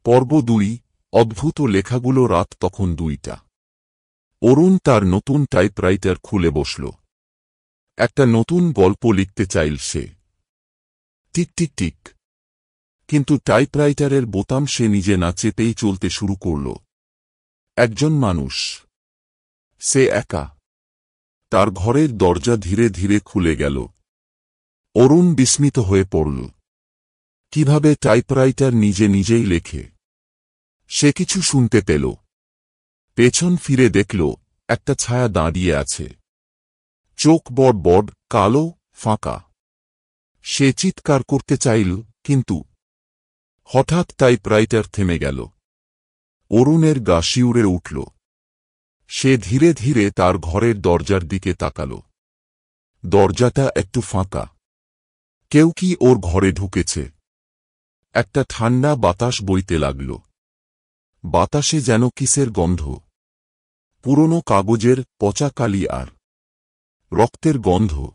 পর্ব 2। অদ্ভুত লেখাগুলো। রাত তখন 2টা। অরুণ তার নতুন টাইপরাইটার খুলে বসল। একটা নতুন গল্প লিখতে চাইল সে। Tick tick tick. কিন্তু টাইপরাইটারের বোতাম সে নিজে না চেপেই চলতে শুরু করল। একজন মানুষ। সে একা। তার ঘরের দরজা ধীরে ধীরে খুলে গেল। অরুণ বিস্মিত হয়ে পড়ল। কিভাবে টাইপরাইটার নিজে নিজেই লেখে? সে কিছু শুনতে পেল। পেছন ফিরে দেখল একটা ছায়া দাঁড়িয়ে আছে। চোখ বড় বড়, কালো, ফাঁকা। সে চিৎকার করতে চাইল, কিন্তু হঠাৎ টাইপরাইটার থেমে গেল। অরুণের গা শিউরে উঠল। সে ধীরে ধীরে তার ঘরের দরজার দিকে তাকাল। দরজাটা একটু ফাঁকা। কেউ কি ওর ঘরে ঢুকেছে? একটা ঠান্ডা বাতাস বইতে লাগল। বাতাসে যেন কিসের গন্ধ। পুরনো কাগজের, পচা কালি আর রক্তের গন্ধ।